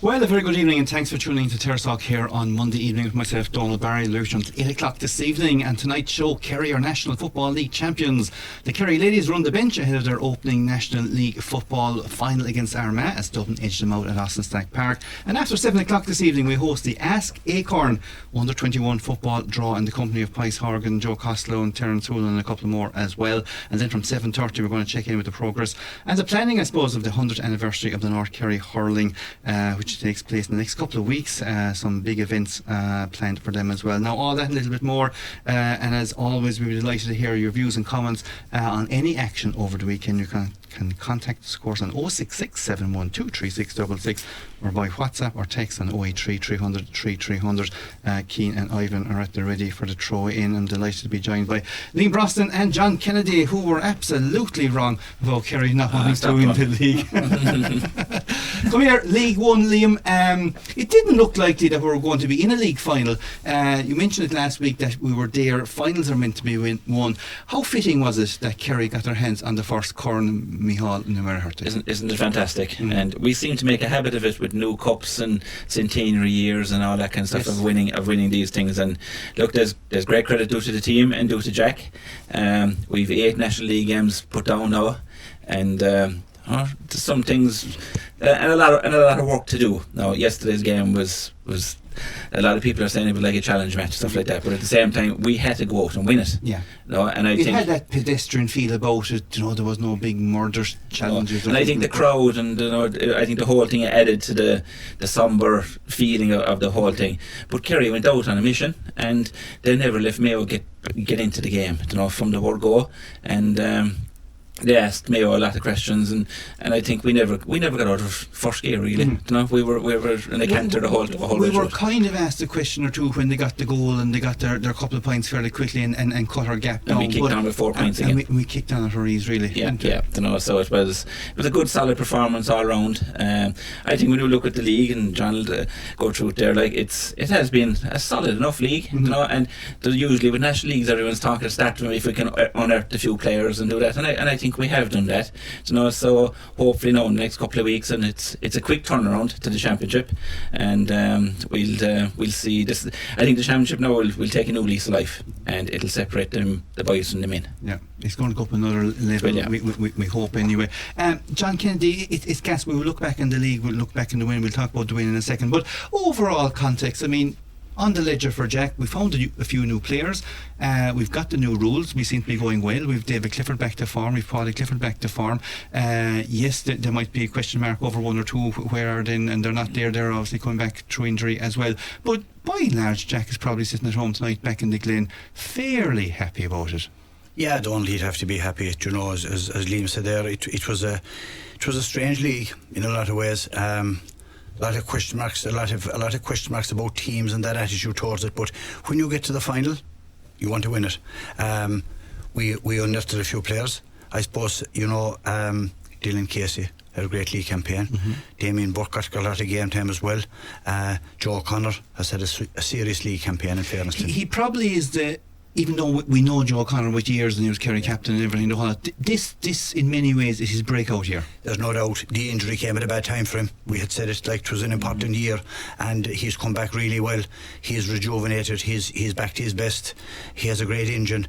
Well, a very good evening and thanks for tuning in to Terrace here on Monday evening with myself, Donal Barry, Luke, until 8 o'clock this evening. And tonight's show, Kerry are National Football League champions. The Kerry ladies run the bench ahead of their opening National League football final against Armagh as Dublin edged them out at Austin Stack Park. And after 7 o'clock this evening, we host the Ask Acorn Under 21 football draw in the company of Pice Horgan, Joe Costello and Terence Hoolan and a couple more as well. And then from 7:30 we're going to check in with the progress and the planning, I suppose, of the 100th anniversary of the North Kerry hurling, which takes place in the next couple of weeks. Some big events planned for them as well. Now, all that and a little bit more, and as always, we would be delighted to hear your views and comments on any action over the weekend. You can contact us, of course, on 066 712 3666 or by WhatsApp or text on 083 300 3300. Keane and Ivan are at the ready for the throw in. I'm delighted to be joined by Liam Brosnan and John Kennedy, who were absolutely wrong about Kerry not wanting to win the league. Come here, League One, Liam. It didn't look likely that we were going to be in a league final. You mentioned it last week that we were there. Finals are meant to be won. How fitting was it that Kerry got their hands on the first Corn Mihal Numerhurte? Isn't it fantastic? And we seem to make a habit of it with new cups and centenary years and all that kind of stuff, of winning these things. And look, there's great credit due to the team and due to Jack. We've 8 National League games put down now, and some things and a lot of work to do. Now, yesterday's game was a lot of people are saying it was like a challenge match, stuff like that, but at the same time we had to go out and win it. And I think it had that pedestrian feel about it. There was no big murder challenges. And I think the crowd and I think the whole thing added to the sombre feeling of the whole thing. But Kerry went out on a mission and they never left Mayo get into the game, from the word go. And they asked Mayo a lot of questions, and I think we never got out of first gear really. We were in a canter the whole we way were through. kind of asked a question or two when they got the goal and they got their couple of points fairly quickly and cut our gap down. And we kicked on with 4 points again. And we kicked on at our ease really. So it was a good solid performance all round. I think when you look at the league, and John will go through it there, like it has been a solid enough league, and usually with national leagues everyone's talking stat if we can unearth a few players and do that, and I think we have done that, so hopefully now in the next couple of weeks, and it's a quick turnaround to the championship, and we'll see this. I think the championship now will take a new lease of life, and it'll separate the boys from the men. It's going to go up another level. We hope anyway. John Kennedy, it's gas. We will look back in the league, we'll look back in the win, we'll talk about the win in a second, but overall context, I mean, on the ledger for Jack, we found a few new players. We've got the new rules. We seem to be going well. We've David Clifford back to form. We've Paulie Clifford back to form. Yes, there might be a question mark over one or two. Where are they? And they're not there. They're obviously coming back through injury as well. But by and large, Jack is probably sitting at home tonight back in the Glen, fairly happy about it. Yeah, Donal, he'd have to be happy. As Liam said there, it was a strange league in a lot of ways. A lot of question marks about teams and that attitude towards it, but when you get to the final you want to win it. We unearthed a few players, I suppose. Dylan Casey had a great league campaign. Damien Burkott got a lot of game time as well. Joe O'Connor has had a serious league campaign, in fairness. He probably is even though we know Joe O'Connor with years and he was Kerry captain and everything, this in many ways is his breakout year. There's no doubt. The injury came at a bad time for him. We had said it like it was an important year, and he's come back really well. He's rejuvenated. He's back to his best. He has a great engine.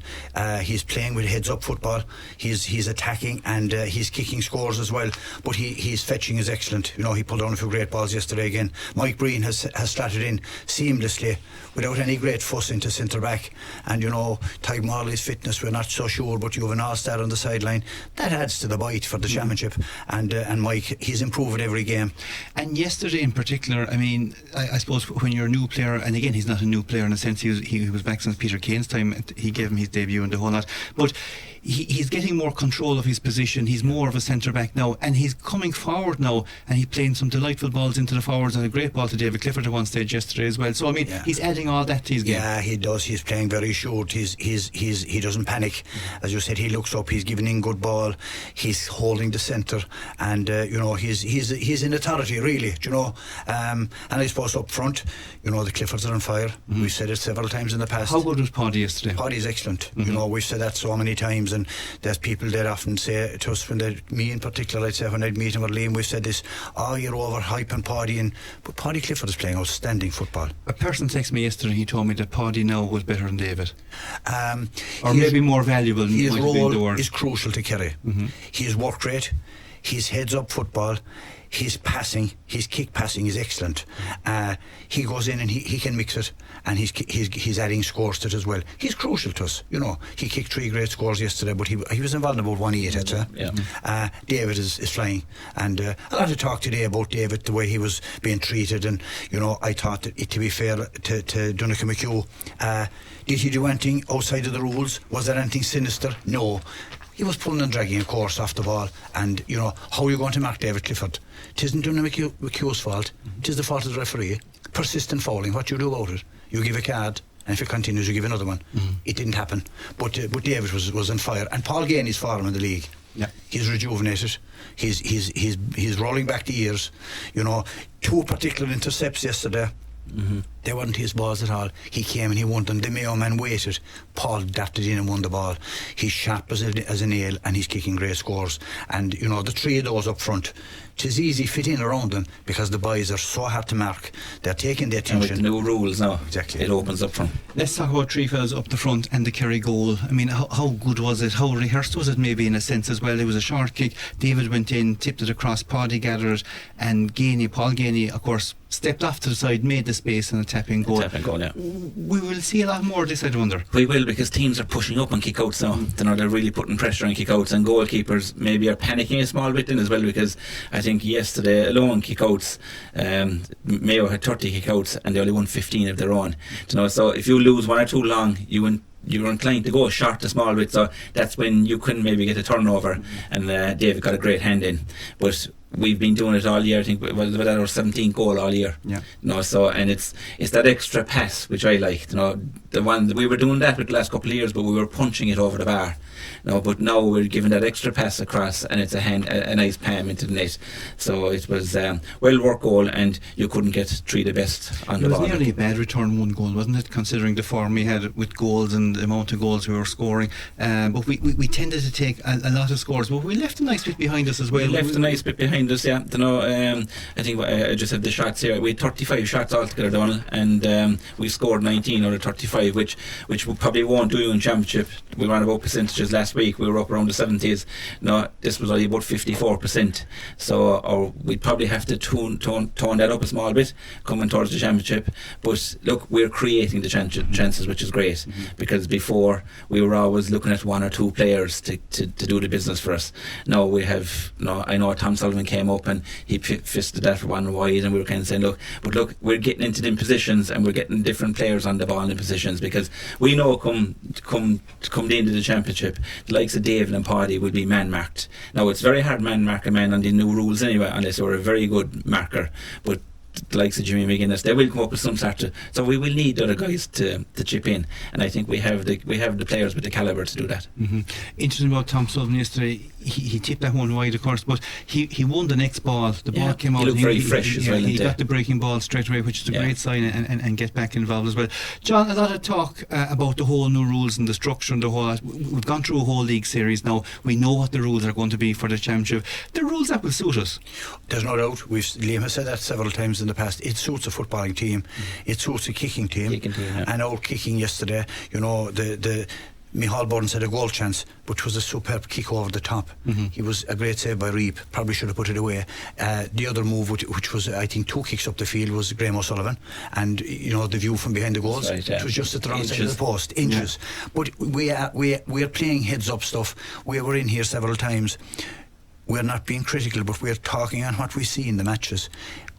He's playing with heads up football. He's attacking and he's kicking scores as well. But his fetching is excellent. He pulled down a few great balls yesterday again. Mike Breen has slotted in seamlessly without any great fuss into centre back, and Tyg Morley's fitness we're not so sure, but you have an all-star on the sideline that adds to the bite for the championship, and Mike, he's improving every game. And yesterday in particular, I mean, I suppose when you're a new player, and again he's not a new player in a sense, he was back since Peter Kane's time, he gave him his debut and the whole lot, but he's getting more control of his position. He's more of a centre back now, and he's coming forward now, and he's playing some delightful balls into the forwards, and a great ball to David Clifford at one stage yesterday as well. So I mean, he's adding all that to his game. Yeah, he does. He's playing very sure. good. He doesn't panic. As you said, he looks up. He's giving in good ball. He's holding the centre, and he's in authority really. And I suppose up front, the Cliffords are on fire. We've said it several times in the past. How good was Paddy yesterday? Paddy's excellent. We've said that so many times, and there's people that often say to us, me in particular, I'd say when I'd meet him or Liam, we've said this, you're overhyping Paddy, but Paddy Clifford is playing outstanding football. A person texted me yesterday, he told me that Paddy now was better than David. Or maybe more valuable. His role is crucial to Kerry. His work rate, his heads up football, his passing, his kick passing is excellent. He goes in and he can mix it, and he's adding scores to it as well. He's crucial to us. He kicked 3 great scores yesterday, but he was involved in about 1-8, I'd say. Yeah. David is flying, and I'll have to talk today about David, the way he was being treated, and I thought that to be fair to Donal McHugh, did he do anything outside of the rules? Was there anything sinister? No. He was pulling and dragging a course off the ball, and how are you going to mark David Clifford? It isn't Donal McHugh's fault. It is the fault of the referee. Persistent fouling, what you do about it? You give a card, and if it continues you give another one. It didn't happen, but David was on fire, and Paul Gainey's form in the league. Yeah. He's rejuvenated. He's rolling back the years. 2 particular intercepts yesterday. They weren't his balls at all. He came and he won them. The Mayo man waited. Paul darted in and won the ball. He's sharp as a nail, and he's kicking great scores. And the 3 of those up front, it is easy fit in around them because the boys are so hard to mark. They're taking the attention. And with the new rules now, exactly, it opens up front. Let's talk about 3 fellas up the front and the Kerry goal. I mean, how good was it? How rehearsed was it, maybe, in a sense as well? It was a short kick. David went in, tipped it across, Paddy gathered it, and Paul Gainey, of course, stepped off to the side, made the space, and a tap-in goal. Yeah. We will see a lot more of this, I wonder. We will, because teams are pushing up on kick-outs now. They're really putting pressure on kick-outs, and goalkeepers maybe are panicking a small bit then as well, because I think yesterday alone kick-outs, Mayo had 30 kick-outs and they only won 15 of their own. So if you lose 1 or 2 long, you're inclined to go short a small bit, so that's when you couldn't maybe get a turnover, and David got a great hand in. But we've been doing it all year. I think it was about our 17th goal all year. Yeah. And it's that extra pass which I liked. The one we were doing that with the last couple of years, but we were punching it over the bar. But now we're giving that extra pass across, and it's a nice palm into the net. So it was well worked goal, and you couldn't get 3 the best on the ball. It was nearly a bad return 1 goal, wasn't it, considering the form we had with goals and the amount of goals we were scoring. But we tended to take a lot of scores, but we left a nice bit behind us as well. We left a nice bit behind us, yeah. I think I just have the shots here. We had 35 shots altogether, Donal, and we scored 19 out of 35, which we probably won't do in Championship. We ran about percentages last week. We were up around the 70s. This was only about 54%. So we'd probably have to tone that up a small bit coming towards the Championship. But look, we're creating the chances, which is great, because before we were always looking at 1 or 2 players to do the business for us. Now we have, I know Tom Sullivan came up and he fisted that for 1 wide, and we were kind of saying, look, we're getting into them positions, and we're getting different players on the ball in positions, because we know come the end of the Championship, the likes of David and Paddy will be man marked. Now it's very hard man mark a man on the new rules anyway, unless you're a very good marker, but the likes of Jimmy McGuinness, they will come up with some sort of, so we will need other guys to chip in, and I think we have the players with the calibre to do that. Interesting about Tom Sullivan yesterday. He tipped that 1 wide, of course, but he won the next ball. The ball came out. He looked very fresh as well. He got the breaking ball straight away, which is a great sign, and get back involved as well. John, a lot of talk about the whole new rules and the structure and the whole. We've gone through a whole league series now. We know what the rules are going to be for the Championship. The rules that will suit us. There's no doubt. Liam has said that several times in the past. It suits a footballing team. It suits a kicking team. And our kicking yesterday, the Micheál Burns had a goal chance, but it was a superb kick over the top. He was a great save by Reep. Probably should have put it away. The other move, which was I think 2 kicks up the field, was Graham O'Sullivan, and the view from behind the goals. Right, yeah. It was just at the wrong side of the post, inches. Yeah. But we are playing heads up stuff. We were in here several times. We're not being critical, but we're talking on what we see in the matches.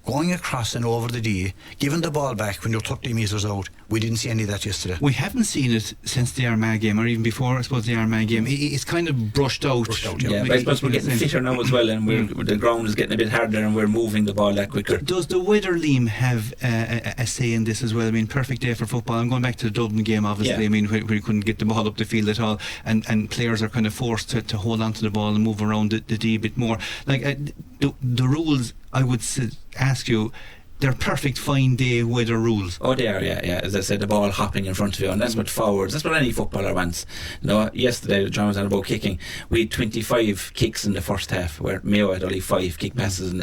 going across and over the D, giving the ball back when you're 30 metres out. We didn't see any of that yesterday. We haven't seen it since the Armagh game, or even before, I suppose, the Armagh game. It's kind of brushed out. Yeah, but I suppose we're getting fitter now as well, and the ground is getting a bit harder, and we're moving the ball that quicker. Does the weather, Liam, have a say in this as well? I mean, perfect day for football. I'm going back to the Dublin game, obviously. Yeah. I mean, where you couldn't get the ball up the field at all, and players are kind of forced to hold on to the ball and move around the D a bit more. Like the rules, I would ask you, they're perfect fine day weather rules. Oh, they are, yeah. As I said, the ball hopping in front of you, and that's what forwards, that's what any footballer wants. Yesterday, John was on about kicking. We had 25 kicks in the first half, where Mayo had only 5 kick passes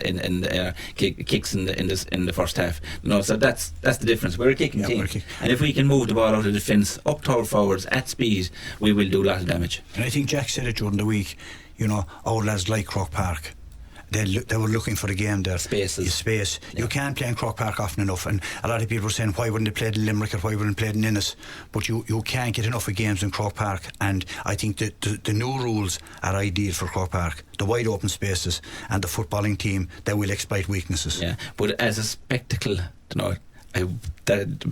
kicks in the first half. So that's the difference. We're a kicking team, and if we can move the ball out of defence up to our forwards at speed, we will do a lot of damage. And I think Jack said it during the week. Our lads like Croke Park. They were looking for the game there. Space. Yeah. You can't play in Croke Park often enough, and a lot of people were saying, why wouldn't they play in Limerick or why wouldn't they play in Ennis? But you can't get enough of games in Croke Park, and I think that the new rules are ideal for Croke Park. The wide open spaces and the footballing team that will exploit weaknesses. Yeah, but as a spectacle,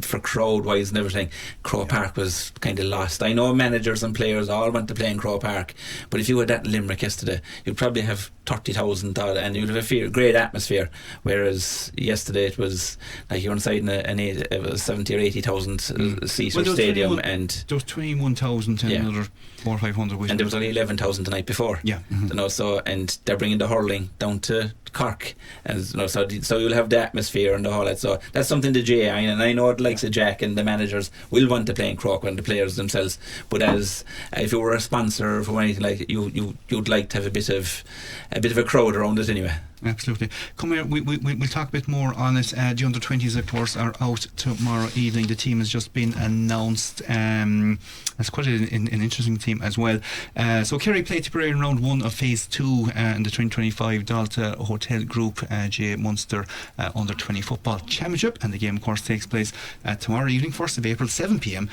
for crowd wise and everything, Croke Park was kind of lost. I know managers and players all want to play in Croke Park, but if you had that in Limerick yesterday, you'd probably have 30,000 and you'd have a great atmosphere, whereas yesterday it was like you're inside a 70 or 80,000 seat stadium, and there was 21,000 and another 400 or 500, and there was only 11,000 the night before. And they're bringing the hurling down to Cork, and so you'll have the atmosphere and the whole that. So that's something the GAI, and I know it likes a Jack and the managers will want to play in Cork and the players themselves. But as if you were a sponsor for anything like you'd like to have a bit of a crowd around it anyway. Absolutely. Come here, we'll talk a bit more on it. The under-20s, of course, are out tomorrow evening. The team has just been announced. It's quite an interesting team as well. So Kerry play Tipperary in round 1 of phase 2 in the 2025 Dalta Hotel Group J Munster under-20 football championship, and the game, of course, takes place tomorrow evening, 1st of April, 7pm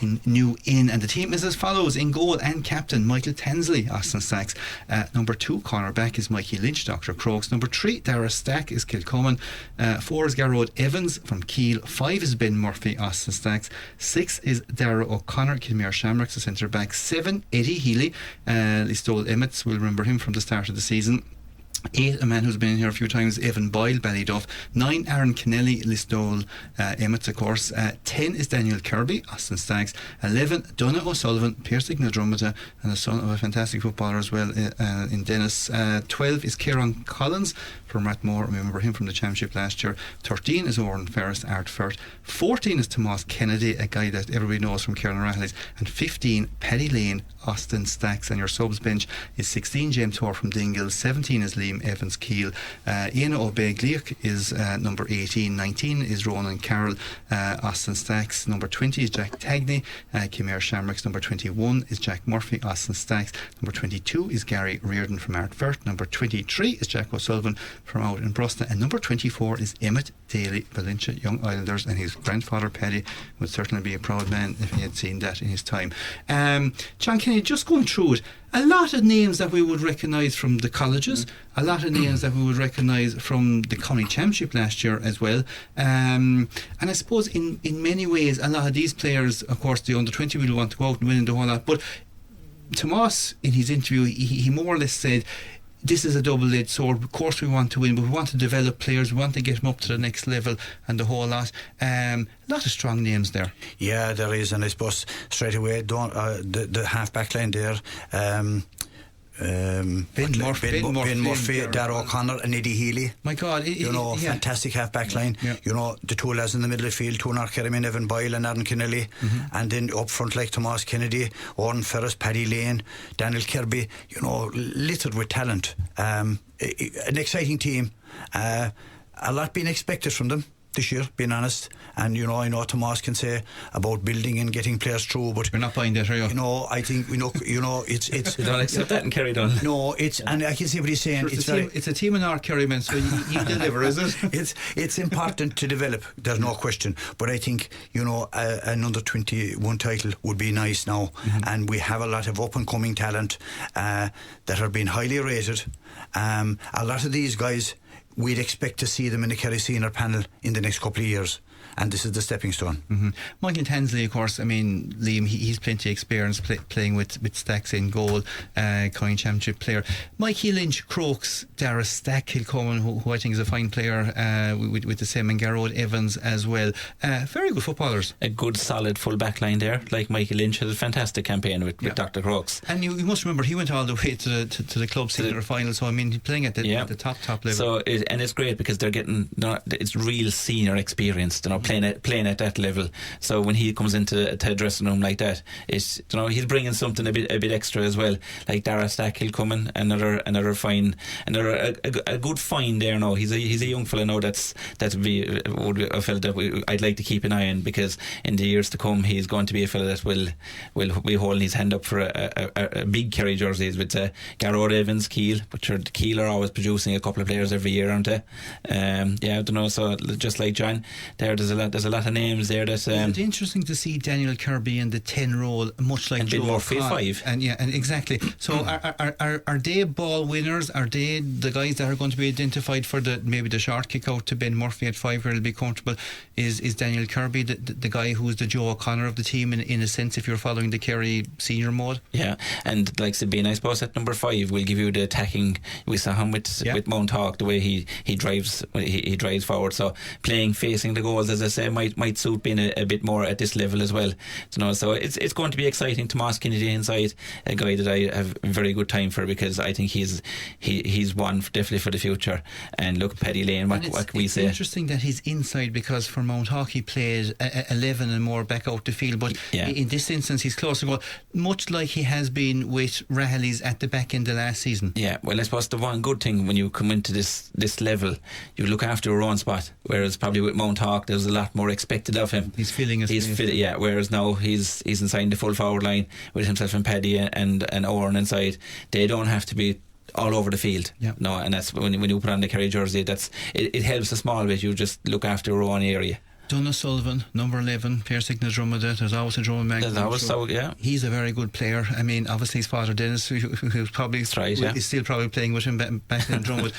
in New Inn. And the team is as follows: in goal and captain Michael Tansley, Austin Stacks. Number 2 cornerback is Mikey Lynch, Dr. Crokes. Number 3 Terrace Stack is Kilcommon. 4 is Garrod Evans from Keele. 5 is Ben Murphy, Austin Stacks. 6 is Dara O'Connor, Kilmere Shamrocks, the centre back. 7 Eddie Healy, Listowel Emmets, we'll remember him from the start of the season. 8, a man who's been in here a few times, Evan Boyle, Ballyduff. 9, Aaron Kennelly, Listowel Emmets, of course. 10 is Daniel Kirby, Austin Staggs. 11, Donal O'Sullivan, Pierce Ignadromata, and the son of a fantastic footballer as well in Dennis. 12 is Kieran Collins from Rathmore, remember him from the championship last year. 13 is Oran Ferris, Art Firth. 14 is Tomas Kennedy, a guy that everybody knows from Kieran O'Rahilly's. And 15, Paddy Lane, Austin Stacks. And your subs bench is 16, James Hoare from Dingle. 17 is Liam Evans, Keele. Ian O'Begliach is number 18. 19 is Ronan Carroll, Austin Stacks. Number 20 is Jack Tagney, Kimere Shamrocks. Number 21 is Jack Murphy, Austin Stacks. Number 22 is Gary Reardon from Ardfert. Number 23 is Jack O'Sullivan from out in Brosnan. And number 24 is Emmett Daly, Valencia Young Islanders. And his grandfather Paddy would certainly be a proud man if he had seen that in his time. John Kenny, just going through it, a lot of names that we would recognise from the colleges, a lot of names that we would recognise from the county championship last year as well, and I suppose in many ways a lot of these players, of course the under-20 will want to go out and win the whole lot, but Tomas in his interview he more or less said this is a double-edged sword. Of course we want to win, but we want to develop players, we want to get them up to the next level and the whole lot. A lot of strong names there. Yeah, there is, and I suppose straight away the half-back line there, Ben Murphy, Dara O'Connor and Eddie Healy. My God, fantastic half-back line. Yeah. The two lads in the middle of the field, Tonar Kerry, Evan Boyle and Aaron Kennelly, and then up front like Tomas Kennedy, Oran Ferris, Paddy Lane, Daniel Kirby, littered with talent. An exciting team. A lot being expected from them this year, being honest. And I know Tomas can say about building and getting players through, but we're not buying that, are you? I think it's we don't accept that in Kerry, Donal. No, and I can see what he's saying. Sure, it's a team in our Kerry, man, so you deliver, is it? It's important to develop, there's no question, but I think an under-21 title would be nice now, and we have a lot of up-and-coming talent that are being highly rated. A lot of these guys we'd expect to see them in the Kerry senior panel in the next couple of years, and this is the stepping stone. Michael Tansley, of course, I mean, Liam, he's plenty of experience playing with Stacks in goal, Coin Championship player. Mikey Lynch, Crokes, Terrace, Stack, Kilcoman, who I think is a fine player, with the same, and Garrod Evans as well. Very good footballers. A good solid full back line there, like Michael Lynch had a fantastic campaign with Dr. Crokes. And you must remember, he went all the way to the club senior final, so I mean, he's playing at the top level. So it's great because they're getting, it's real senior experience, playing at that level. So when he comes into a dressing room like that, it's, he's bringing something a bit extra as well. Like Dara Stack, he'll come in, another fine, a good find there now. He's a young fella now would be a fella that I'd like to keep an eye on, because in the years to come he's going to be a fella that will be holding his hand up for a big Kerry jerseys with Garrod Evans, Keele, but Keele are always producing a couple of players every year, aren't they? I don't know. So just like John, there's a lot of names there. That it's interesting to see Daniel Kirby in the 10 role, much like Joe Murphy 5. And exactly. So are they ball winners? Are they the guys that are going to be identified for maybe the short kick out to Ben Murphy at 5 where he'll be comfortable? Is Daniel Kirby the guy who's the Joe O'Connor of the team in a sense, if you're following the Kerry senior mode? Yeah, and like Sabine, I suppose at number 5 will give you the attacking. We saw him with Mount Hawk, the way he drives forward. So playing facing the goals, as I say, might suit being a bit more at this level as well. So it's going to be exciting. Tomas Kennedy inside, a guy that I have a very good time for, because I think he's one definitely for the future. And look, Paddy Lane, what can we say? It's interesting that he's inside, because for Mount Hawk he played 11 and more back out the field, but in this instance he's close to goal, much like he has been with Rahali's at the back end of last season. Yeah, well, I suppose the one good thing when you come into this level, you look after your own spot, whereas probably with Mount Hawk there's a lot more expected of him. He's filling his whereas now he's inside the full forward line with himself and Paddy and Oren inside. They don't have to be all over the field. No, and that's when you put on the Kerry jersey, it helps a small bit. You just look after your own area. Donal Sullivan, number 11, Pierre Signa's Drummond. There's always a Drummond Mag. He's a very good player. I mean, obviously his father Dennis, who's probably is still probably playing with him back in Drummond.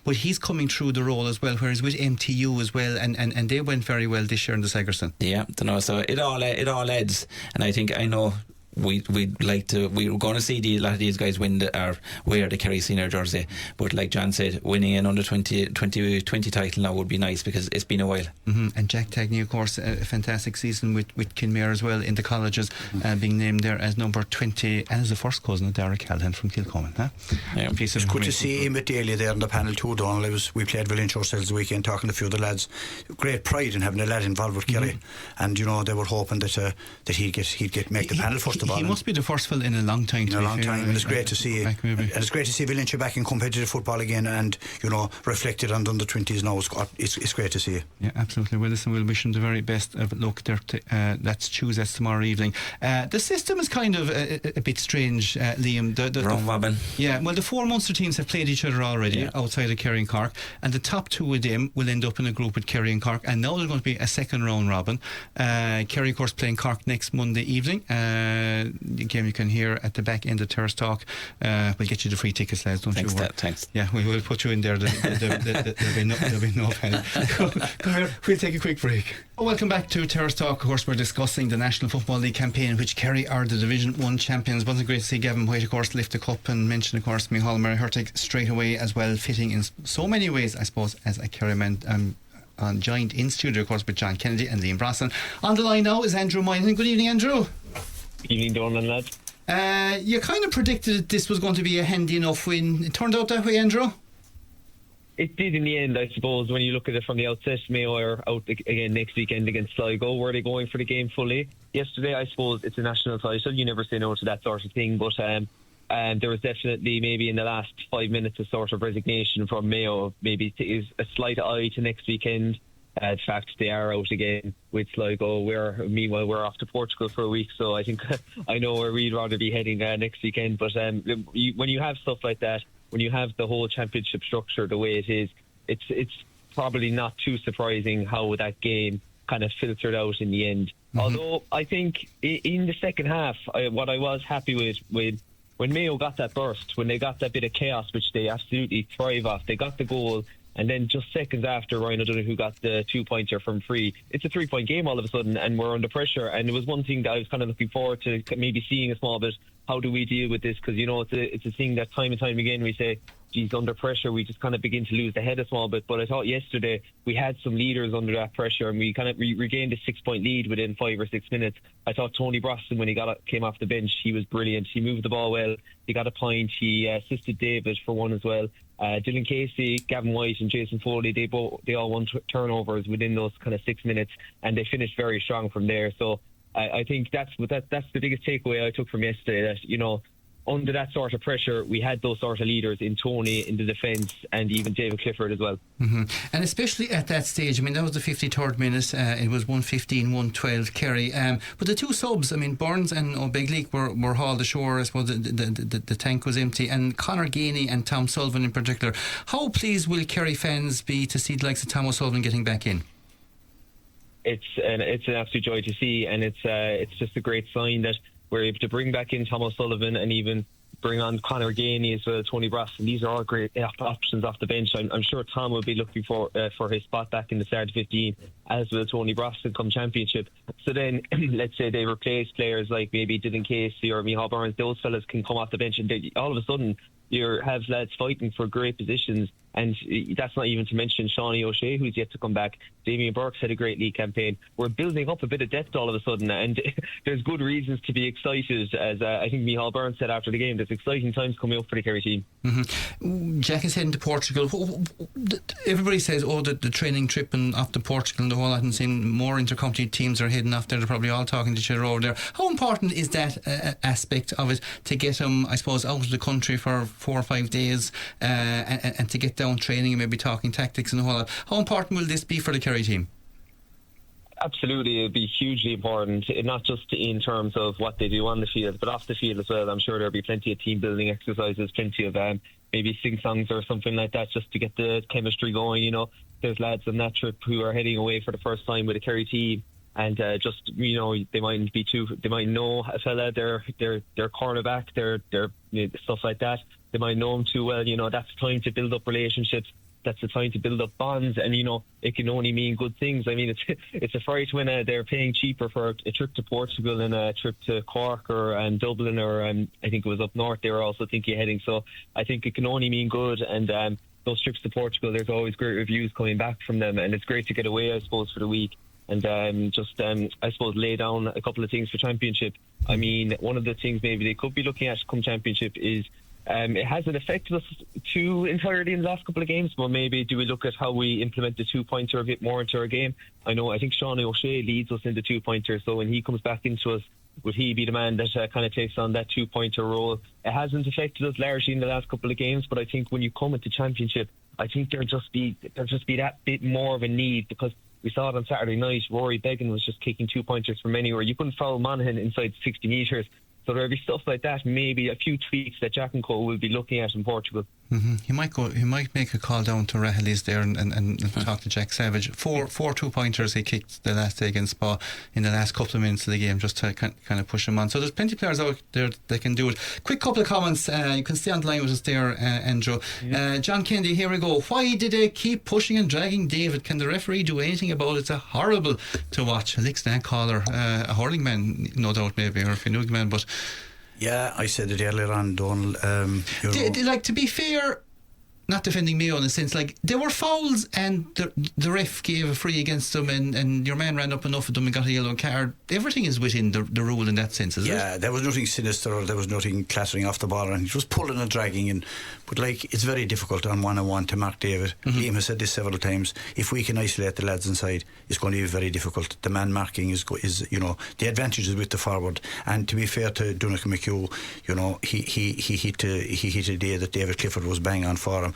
But he's coming through the role as well, whereas with MTU as well, and they went very well this year in the Sigerson. So it all adds, and I know we're going to see a lot of these guys wear the Kerry senior jersey, but like John said, winning an under 20 title now would be nice, because it's been a while. And Jack Tagney, of course, a fantastic season with Kinmare as well in the colleges, being named there as number 20, and as the first cousin of Derek Callahan from Kilcoman. It's good to see Emmett Daly there on the panel too, Donal. We played Village ourselves the weekend, talking to a few of the lads. Great pride in having a lad involved with Kerry, and they were hoping that he'd make the panel first. He must be the first fella in a long time. And it's great to see. And it's great to see Village back in competitive football again, and reflected on the under 20s now. It's great to see. Yeah, absolutely. Well, listen, we'll wish them the very best of luck there. That's Tuesday, that's tomorrow evening. The system is kind of a bit strange, Liam. Wrong Robin. Yeah, well, the 4 Munster teams have played each other already outside of Kerry and Cork, and the top 2 of them will end up in a group with Kerry and Cork, and now there's going to be a second round robin. Kerry, of course, playing Cork next Monday evening. The game you can hear at the back end of Terrace Talk. We'll get you the free tickets, lads. Don't you worry. Thanks. Yeah, we will put you in there. There'll be no panic. Go here. We'll take a quick break. Welcome back to Terrace Talk. Of course, we're discussing the National Football League campaign, in which Kerry are the Division 1 champions. Wasn't it great to see Gavin White, of course, lift the cup, and mention, of course, Micheál Murray Hurtig straight away as well, fitting in so many ways, I suppose, as a Kerry man. Joined in studio, of course, with John Kennedy and Liam Brosnan. On the line now is Andrew Moynihan. Good evening, Andrew. Evening, Donal, lads. You kind of predicted that this was going to be a handy enough win. It turned out that way, Andrew? It did in the end, I suppose, when you look at it from the outset. Mayo are out again next weekend against Sligo. Were they going for the game fully? Yesterday, I suppose it's a national title. You never say no to that sort of thing, but there was definitely, maybe in the last 5 minutes, a sort of resignation from Mayo. Maybe is a slight eye to next weekend. The fact they are out again with Sligo. Meanwhile, we're off to Portugal for a week, so I think I know where we'd rather be heading next weekend. But when you have stuff like that, when you have the whole championship structure the way it is, it's probably not too surprising how that game kind of filtered out in the end. Although I think in the second half, what I was happy with when Mayo got that burst, when they got that bit of chaos, which they absolutely thrive off, they got the goal. And then just seconds after, Ryan O'Donoghue who got the 2-pointer from free. It's a 3-point game all of a sudden, and we're under pressure. And it was one thing that I was kind of looking forward to maybe seeing a small bit. How do we deal with this? Because, it's a thing that time and time again we say, geez, under pressure, we just kind of begin to lose the head a small bit. But I thought yesterday we had some leaders under that pressure, and we kind of regained a 6-point lead within 5 or 6 minutes. I thought Tony Brosnan, when he came off the bench, he was brilliant. He moved the ball well. He got a point. He assisted David for one as well. Dylan Casey, Gavin White and Jason Foley, they all won turnovers within those kind of 6 minutes, and they finished very strong from there. So I think that's the biggest takeaway I took from yesterday, that, under that sort of pressure, we had those sort of leaders in Tony, in the defence, and even David Clifford as well. Mm-hmm. And especially at that stage, that was the 53rd minute, it was 1:15, 1:12, Kerry. But the two subs, Burns and O'Begley were hauled ashore. I suppose the tank was empty, and Conor Gainey and Tom Sullivan in particular. How pleased will Kerry fans be to see the likes of Tom O'Sullivan getting back in? It's an absolute joy to see, and it's just a great sign that we're able to bring back in Tom O'Sullivan and even bring on Conor Gainey as well, Tony Brosnan. These are all great options off the bench. I'm sure Tom will be looking for his spot back in the start 15, as will Tony Brosnan come championship. So then, let's say they replace players like maybe Dylan Casey or Micheál Burns. Those fellas can come off the bench, and all of a sudden you have lads fighting for great positions. And that's not even to mention Shawnee O'Shea, who's yet to come back. Damien Burke's had a great league campaign. We're building up a bit of depth all of a sudden, and there's good reasons to be excited. As I think Micheál Burns said after the game, there's exciting times coming up for the Kerry team. Mm-hmm. Jack is heading to Portugal. Everybody says, the training trip and off to Portugal and the whole lot, and seeing more intercompany teams are heading off there. They're probably all talking to each other over there. How important is that aspect of it to get them, I suppose, out of the country for 4 or 5 days and to get down training and maybe talking tactics and the whole lot? How important will this be for the Kerry team? Absolutely, it'll be hugely important, not just in terms of what they do on the field, but off the field as well. I'm sure there'll be plenty of team building exercises, plenty of maybe sing-songs or something like that, just to get the chemistry going. There's lads on that trip who are heading away for the first time with a Kerry team, and they might know a fella, their cornerback, their stuff like that. They might know him too well. That's time to build up relationships. That's the time to build up bonds, and it can only mean good things. It's a fright when they're paying cheaper for a trip to Portugal and a trip to Cork or Dublin, or I think it was up north they were also thinking of heading. So I think it can only mean good, and those trips to Portugal, there's always great reviews coming back from them, and it's great to get away, I suppose, for the week. And I suppose lay down a couple of things for championship. One of the things maybe they could be looking at come championship is it hasn't affected us too entirely in the last couple of games, but maybe do we look at how we implement the 2-pointer a bit more into our game? I think Shawnee O'Shea leads us in the 2-pointer, so when he comes back into us, would he be the man that kind of takes on that 2-pointer role? It hasn't affected us largely in the last couple of games, but I think when you come into championship, I think there'll just be that bit more of a need, because we saw it on Saturday night. Rory Began was just kicking 2-pointers from anywhere. You couldn't foul Moynihan inside 60 metres. So there'll be stuff like that, maybe a few tweaks that Jack and Co will be looking at in Portugal. Mm-hmm. He might make a call down to Rahali's there and talk to Jack Savage. Four 2-pointers he kicked the last day against Spa in the last couple of minutes of the game, just to kind of push him on. So there's plenty of players out there that can do it. Quick couple of comments. You can stay on the line with us there, Andrew. Yeah. John Kennedy, here we go. Why did they keep pushing and dragging David? Can the referee do anything about it? It's horrible to watch. Lixnan caller, a hurling man, no doubt, maybe, or a Finuge man, but yeah, I said it earlier on, Donal. To be fair, not defending Mayo in a sense, there were fouls and the ref gave a free against them, and your man ran up enough of them and got a yellow card. Everything is within the rule in that sense, is it? Yeah, there was nothing sinister, or there was nothing clattering off the ball, and it was pulling and dragging. But it's very difficult on 1-on-1 to mark David. Mm-hmm. Liam has said this several times. If we can isolate the lads inside, it's going to be very difficult. The man marking is the advantage is with the forward. And to be fair to Donal McHugh, he hit a day that David Clifford was bang on for him.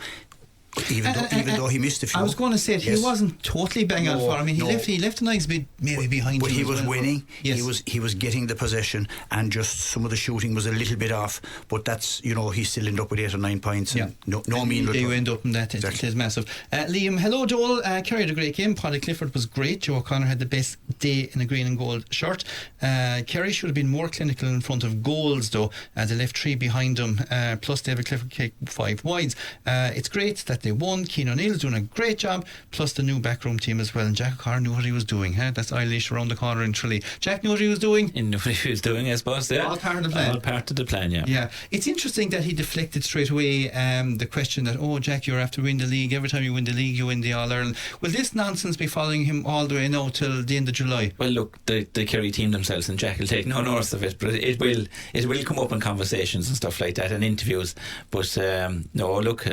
Even though he missed a few. I was going to say he wasn't totally bang on for him. He left a nice bit maybe behind. But he was winning. Yes. He was getting the possession, and just some of the shooting was a little bit off. But that's he still ended up with 8 or 9 points. Yeah. And no mean. You end up in that. Exactly. It is massive. Liam, hello Joel. Kerry had a great game. Paddy Clifford was great. Joe O'Connor had the best day in a green and gold shirt. Kerry should have been more clinical in front of goals though. They left 3 behind them. Plus David Clifford kicked 5 wides. It's great that that they won. Cian O'Neill's doing a great job, plus the new backroom team as well. And Jack Carr knew what he was doing. That's Eilish around the corner in Tralee. Jack knew what he was doing. He knew what he was doing, I suppose. Yeah. All part of the plan. All part of the plan, yeah. Yeah. It's interesting that he deflected straight away the question that, oh, Jack, you're after win the league. Every time you win the league, you win the All-Ireland. Will this nonsense be following him all the way now till the end of July? Well, look, the Kerry team themselves, and Jack will take no notice of it, but it will come up in conversations and stuff like that and interviews. But no, look,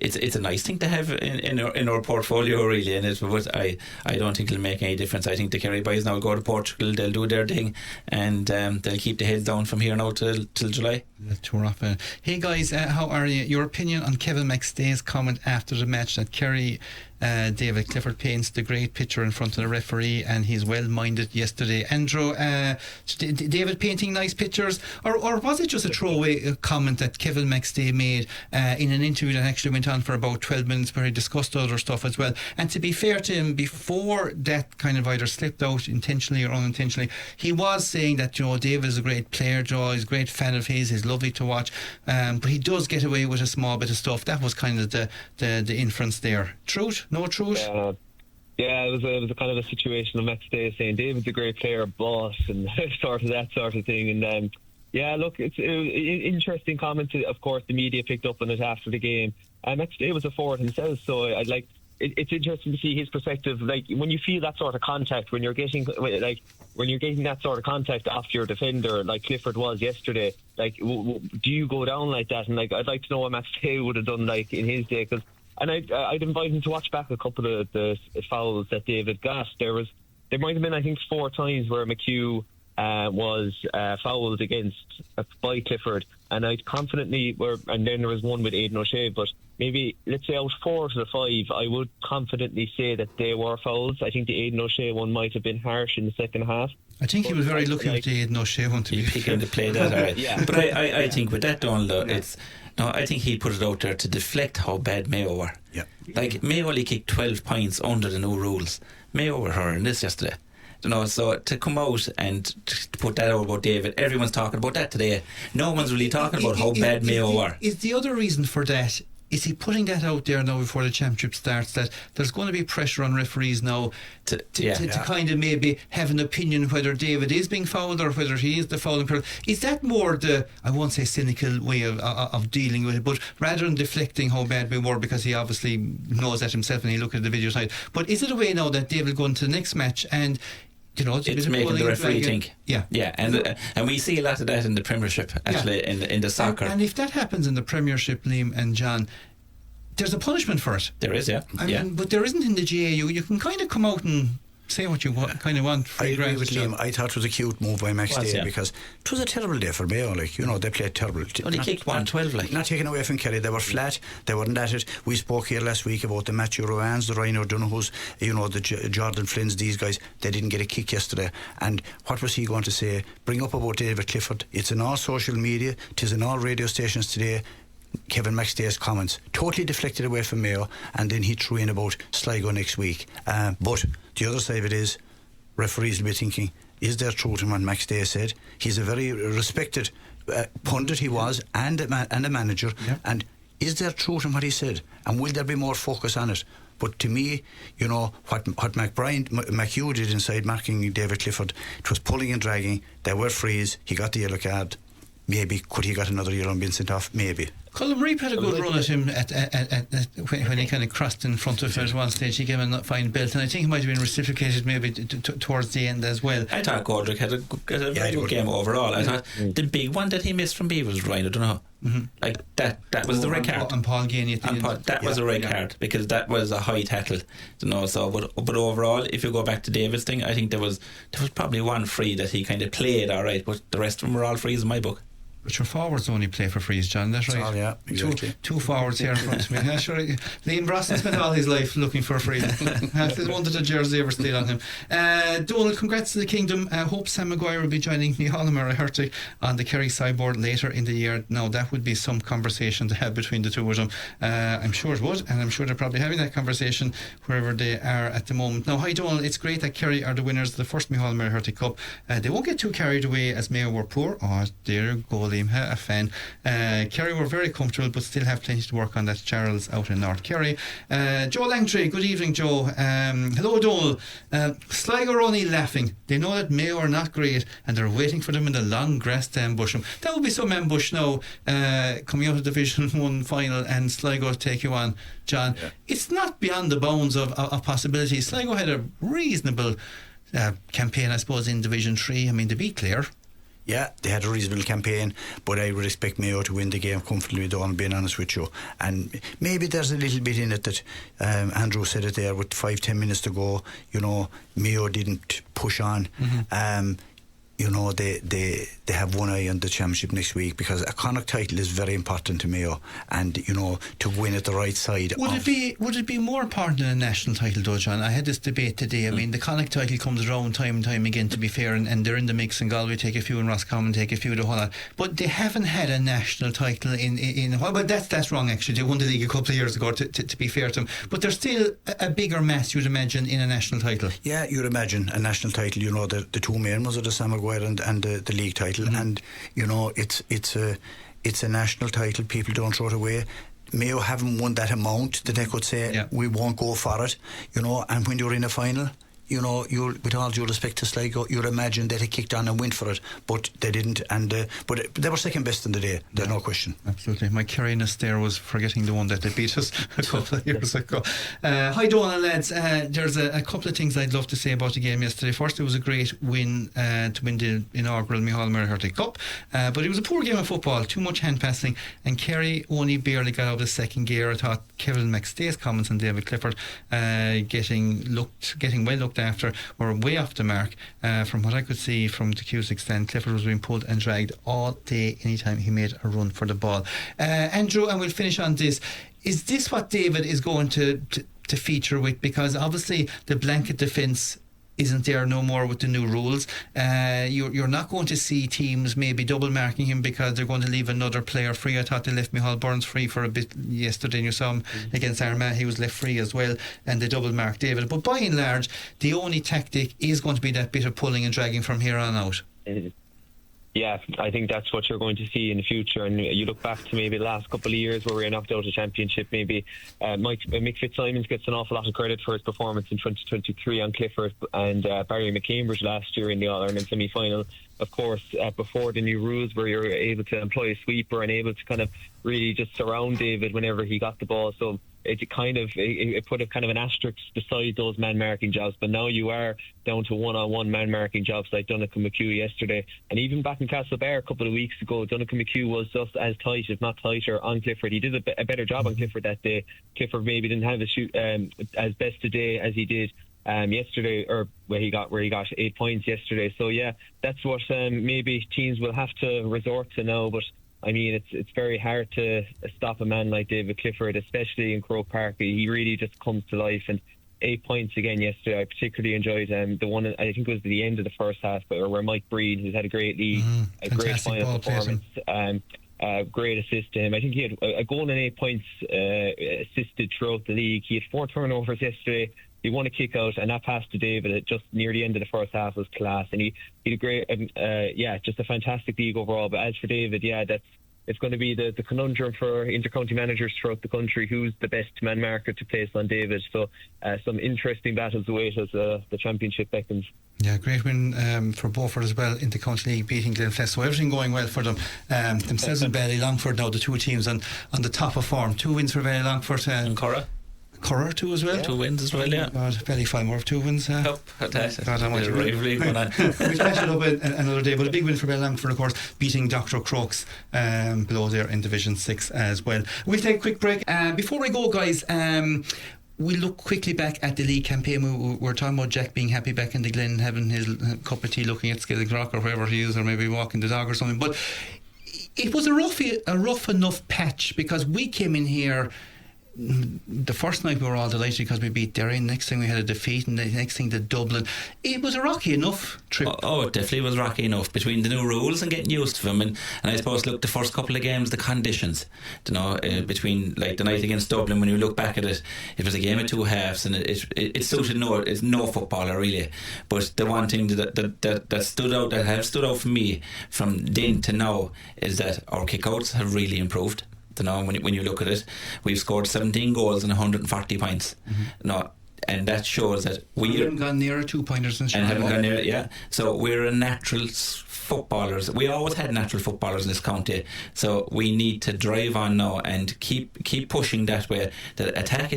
it's a nice thing to have in our portfolio, really. And but I don't think it'll make any difference. I think the Kerry boys now will go to Portugal, they'll do their thing, and they'll keep the heads down from here now till July. Tour off. Hey guys, how are you? Your opinion on Kevin McStay's comment after the match that Kerry David Clifford paints the great picture in front of the referee and he's well-minded yesterday. Andrew, David painting nice pictures, or was it just a throwaway comment that Kevin McStay made in an interview that actually went on for about 12 minutes where he discussed other stuff as well? And to be fair to him, before that kind of either slipped out intentionally or unintentionally, he was saying that David is a great player, he's a great fan of his, he's lovely to watch, but he does get away with a small bit of stuff. That was kind of the inference there. Truth? No truth? Yeah, it was a kind of a situation of McStay saying David's a great player, boss, and sort of that sort of thing. And yeah, look, it's an interesting comment. Of course, the media picked up on it after the game. McStay was a forward himself, so I'd like. It's interesting to see his perspective. Like when you feel that sort of contact, when you're getting that sort of contact off your defender, like Clifford was yesterday. Like, do you go down like that? And like, I'd like to know what Max Tay would have done like in his day, and I'd invite him to watch back a couple of the fouls that David got. There might have been, I think, 4 times where McHugh was fouled against by Clifford, and I'd confidently and then there was one with Aidan O'Shea, but maybe let's say out 4 to the 5, I would confidently say that they were fouls. I think the Aidan O'Shea one might have been harsh in the second half. I think he was very lucky with the Aidan O'Shea one to be picking to play that. Right. Yeah. But I think with that, Donal, though, I think he put it out there to deflect how bad Mayo were. Yeah. Like, Mayo only kicked 12 points under the new rules. Mayo were hurling this yesterday. So to come out and to put that out about David, everyone's talking about that today. No one's really talking about how bad Mayo were. Is the other reason for that, is he putting that out there now before the championship starts, that there's going to be pressure on referees now to kind of maybe have an opinion whether David is being fouled or whether he is the fouling person? Is that more the, I won't say cynical way of dealing with it, but rather than deflecting how bad we were, because he obviously knows that himself and he looked at the video side, but is it a way now that David going to the next match and it's making the referee think. Yeah, and we see a lot of that in the Premiership, actually, in the soccer. And if that happens in the Premiership, Liam and John, there's a punishment for it. There is, yeah. I mean, but there isn't in the GAU. You can kind of come out and say what you kind of want. I agree with Liam. I thought it was a cute move by Max Day, because it was a terrible day for Mayo. Like, they played terrible. Well, he kicked 112. Like, not taken away from Kerry. They were flat. They weren't at it. We spoke here last week about the Matthew Rowan's, the Ryan O'Donoghue's, the Jordan Flynn's. These guys, they didn't get a kick yesterday. And what was he going to say? Bring up about David Clifford. It's in all social media. It is in all radio stations today. Kevin McStay's comments totally deflected away from Mayo, and then he threw in about Sligo next week. But the other side of it is, referees will be thinking, is there truth in what McStay said? He's a very respected pundit, he was, and a manager. Yeah. And is there truth in what he said? And will there be more focus on it? But to me, what McHugh did inside marking David Clifford, it was pulling and dragging. There were frees. He got the yellow card. Maybe could he got another yellow and been sent off? Maybe. Colin Reap had a good run at him when he kind of crossed in front of him at one stage. He gave him a fine belt, and I think he might have been reciprocated maybe towards the end as well. I thought Goldrick had a very good game overall. I thought the big one that he missed from B was Ryan O'Donoghue. Like that was the red card. And Paul Gainey at the end. That was a red card, because that was a high tackle. So but overall, if you go back to David's thing, I think there was probably one free that he kind of played all right, but the rest of them were all frees in my book. But your forwards only play for frees, John, that's right? Oh, yeah, exactly. Two forwards here in front of me. Yeah, sure. Liam Brosnan spent all his life looking for a free. Wanted a jersey ever stayed on him. Donal, congrats to the Kingdom. Hope Sam Maguire will be joining Moynihan or Hertig on the Kerry sideboard later in the year. Now, that would be some conversation to have between the two of them. I'm sure it would, and I'm sure they're probably having that conversation wherever they are at the moment. Now, hi Donal, it's great that Kerry are the winners of the first Moynihan or Hertig Cup. They won't get too carried away as Mayo were poor. Oh, there you go. Liam, a fan. Kerry were very comfortable but still have plenty to work on. That's Charles out in North Kerry. Joe Langtry, good evening, Joe. Hello, Donal. Sligo are only laughing. They know that Mayo are not great and they're waiting for them in the long grass to ambush them. That would be some ambush now, coming out of Division 1 final and Sligo take you on, John. Yeah. It's not beyond the bounds of possibility. Sligo had a reasonable campaign, I suppose, in Division 3. I mean, they beat Clare. Yeah, they had a reasonable campaign, but I would expect Mayo to win the game comfortably, Donal, being honest with you. And maybe there's a little bit in it that Andrew said it there with 5-10 minutes to go. You know, Mayo didn't push on. You know, they have one eye on the championship next week, because a Connacht title is very important to Mayo, and you know, to win at the right side. Would it be more important than a national title, though, John? I had this debate today. I mean, the Connacht title comes around time and time again, to be fair, and they're in the mix, and Galway take a few, and Roscommon take a few, the whole lot. But they haven't had a national title in a while. But that's wrong, actually. They won the league a couple of years ago, to be fair to them. But there's still a bigger mass, you'd imagine, in a national title. Yeah, you'd imagine a national title. You know, the two main ones are the Sam Maguire and the league title, and you know, it's a national title. People don't throw it away. Mayo haven't won that amount that they could say we won't go for it. You know, and when you're in a final, you know, with all due respect to Sligo, you'd imagine they'd have kicked on and went for it, but they didn't. And but they were second best in the day. There's no question. Absolutely. My Kerryness there was forgetting the one that they beat us a couple of years ago. Hi, Donal, lads. There's a couple of things I'd love to say about the game yesterday. First, it was a great win to win the inaugural Micheál Murray Cup, but it was a poor game of football. Too much hand passing, and Kerry only barely got out of the second gear. I thought Kevin McStay's comments on David Clifford getting well looked after were way off the mark. From what I could see from the Cusick stand, Clifford was being pulled and dragged all day anytime he made a run for the ball. Andrew, and we'll finish on this. Is this what David is going to feature with? Because obviously the blanket defence isn't there no more with the new rules. You're not going to see teams maybe double marking him because they're going to leave another player free. I thought they left Micheál Burns free for a bit yesterday, and you saw him against Armagh, he was left free as well, and they double marked David. But by and large, the only tactic is going to be that bit of pulling and dragging from here on out. Yeah, I think that's what you're going to see in the future. And you look back to maybe the last couple of years where we knocked out a championship, maybe Mick Fitzsimons gets an awful lot of credit for his performance in 2023 on Clifford, and Barry McCambridge last year in the All-Ireland semi-final. Of course, before the new rules where you're able to employ a sweeper and able to kind of really just surround David whenever he got the ball. So it put a kind of an asterisk beside those man-marking jobs. But now you are down to one-on-one man-marking jobs like Donal McHugh yesterday. And even back in Castlebar a couple of weeks ago, Donal McHugh was just as tight, if not tighter, on Clifford. He did a better job on Clifford that day. Clifford maybe didn't have as best a day as he did yesterday, or where he got 8 points yesterday. So yeah, that's what maybe teams will have to resort to now. But I mean, it's very hard to stop a man like David Clifford, especially in Croke Park. He really just comes to life. And 8 points again yesterday. I particularly enjoyed the one, I think it was the end of the first half, where Mike Breed, who's had a great league, a great final performance, great assist to him. I think he had a goal and 8 points assisted throughout the league. He had 4 turnovers yesterday. He won a kick out, and that pass to David at just near the end of the first half was class. And he did great. Just a fantastic league overall. But as for David, it's going to be the conundrum for intercounty managers throughout the country. Who's the best man marker to place on David? So some interesting battles await as the championship beckons. Yeah, great win for Beaufort as well in the County League, beating Glenflesk. So everything going well for them. Themselves and Ballylongford now, the two teams on the top of form. 2 wins for Ballylongford. And Curra too as well. Yeah. 2 wins as well, yeah. God, Ballyfalmore have 2 wins. God, I'm we'll catch it up another day. But a big win for Ballylongford, of course, beating Dr. Crokes below there in Division 6 as well. We'll take a quick break. Before we go, guys, we'll look quickly back at the league campaign. We're talking about Jack being happy back in the Glen, having his cup of tea, looking at Skellig Rock or wherever he is, or maybe walking the dog or something. But it was a rough enough patch, because we came in here the first night we were all delighted because we beat Derry, and next thing we had a defeat, and the next thing the Dublin. It was a rocky enough trip. Oh, it definitely was rocky enough between the new rules and getting used to them, and I suppose look, the first couple of games, the conditions, between like the night against Dublin, when you look back at it, it was a game of two halves, and it suited no footballer really. But the one thing that stood out, that have stood out for me from then to now, is that our kickouts have really improved. When you look at it, we've scored 17 goals and 140 points. And that shows that we haven't gone near 2-pointers and haven't gone near it. Yeah, so we're a natural footballers. We always had natural footballers in this county, so we need to drive on now and keep pushing that way. That attack.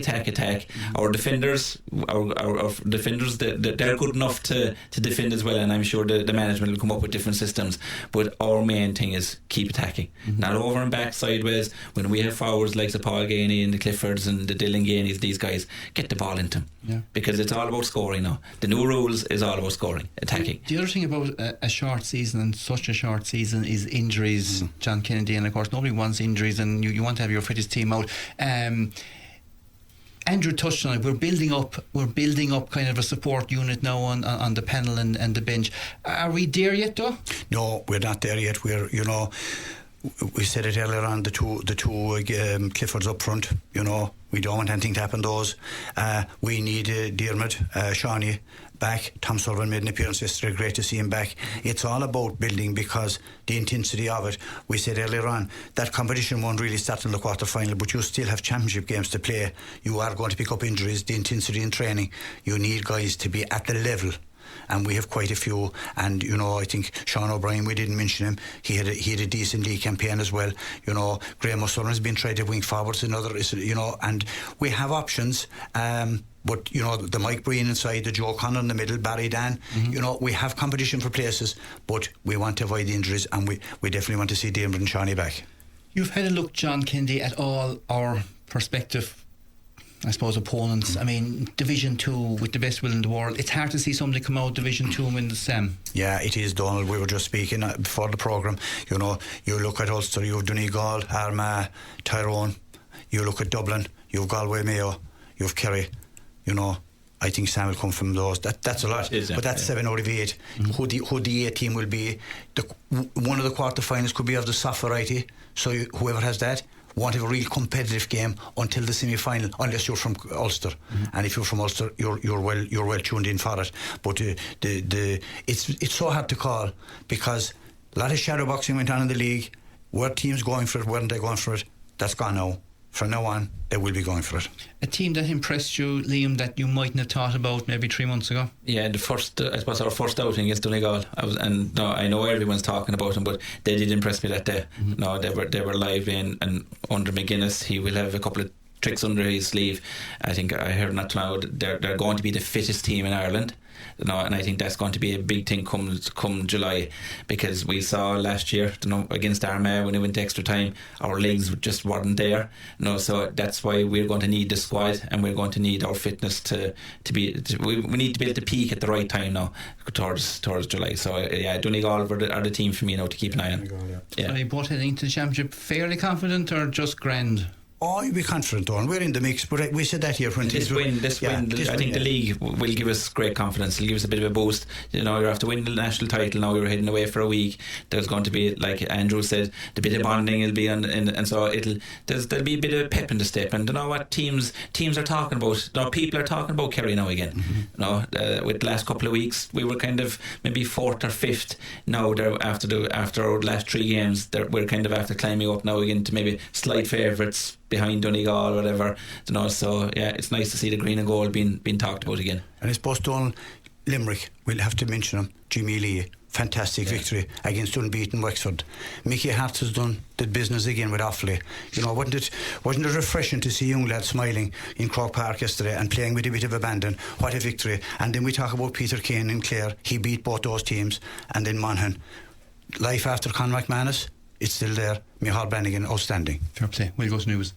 Our defenders, they're good enough to defend as well, and I'm sure the management will come up with different systems. But our main thing is keep attacking, not over and back sideways. When we have forwards like the Paul Gainey and the Cliffords and the Dylan Gaineys, these guys, get the ball into them. Yeah. Because it's all about scoring now. The new rules is all about scoring, attacking. The other thing about a short season, and such a short season, is injuries. John Kennedy, and of course nobody wants injuries, and you want to have your fittest team out. Andrew touched on it. We're building up kind of a support unit now on the panel and the bench. Are we there yet though? No, we're not there yet. We're, we said it earlier on, the two Cliffords up front, we don't want anything to happen to those. We need Dermot, Shawnee back. Tom Sullivan made an appearance yesterday, great to see him back. It's all about building, because the intensity of it, we said earlier on, that competition won't really start in the quarter final, but you still have championship games to play. You are going to pick up injuries, the intensity in training. You need guys to be at the level, and we have quite a few. And I think Sean O'Brien, we didn't mention him, he had a decent league campaign as well. Graham O'Sullivan's been tried to wing forwards, and we have options. But the Mike Breen inside, the Joe Connor in the middle, Barry Dan, we have competition for places, but we want to avoid the injuries, and we definitely want to see Dermot and Shawnee back. You've had a look, John Kennedy, at all our prospective, I suppose, opponents. I mean, Division 2, with the best will in the world, it's hard to see somebody come out Division 2 and win the SEM. Yeah, it is, Donal. We were just speaking before the programme. You look at Ulster, you have Donegal, Armagh, Tyrone. You look at Dublin, you have Galway, Mayo, you have Kerry. I think Sam will come from those. That's a lot, but that's 7 out of 8. Who the 8 team will be? One of the quarterfinals could be of the soft variety. So whoever has that won't have a real competitive game until the semi-final, unless you're from Ulster. And if you're from Ulster, you're well tuned in for it. But it's so hard to call, because a lot of shadow boxing went on in the league. Were teams going for it? Weren't they going for it? That's gone now. From now on, they will be going for it. A team that impressed you, Liam, that you mightn't have thought about maybe 3 months ago? Yeah, I suppose our first outing against Donegal, I know everyone's talking about them, but they did impress me that day. No, they were lively, and under McGuinness, he will have a couple of tricks under his sleeve. I think I heard not now, they're going to be the fittest team in Ireland. And I think that's going to be a big thing come July, because we saw last year, against Armagh, when it went to extra time, our legs just weren't there. So that's why we're going to need the squad, and we're going to need our fitness to be. We need to be able to peak at the right time now towards July. So Donegal are the team for me now to keep an eye on. Yeah. Are you both heading into the championship fairly confident, or just grand? Oh, you'll be confident, Donal. We're in the mix, but we said that here when this win, I think the league will give us great confidence. It'll give us a bit of a boost. You have to win the national title now. We're heading away for a week. There's going to be, like Andrew said, the bit of bonding will be on, and so there'll be a bit of pep in the step. And what teams are talking about. People are talking about Kerry now again. With the last couple of weeks, we were kind of maybe 4th or 5th. Now after our last 3 games, we're kind of after climbing up now again to maybe slight favourites behind Donegal or whatever. So it's nice to see the green and gold being talked about again. And I suppose, Donal, Limerick, we'll have to mention him, Jimmy Lee, fantastic victory against unbeaten Wexford. Mickey Hart has done the business again with Offaly. Wasn't it refreshing to see young lads smiling in Croke Park yesterday and playing with a bit of abandon? What a victory. And then we talk about Peter Kane and Clare. He beat both those teams. And then Monaghan, life after Conor McManus, it's still there. Micheál Brannigan, outstanding. Fair play. We'll go to news.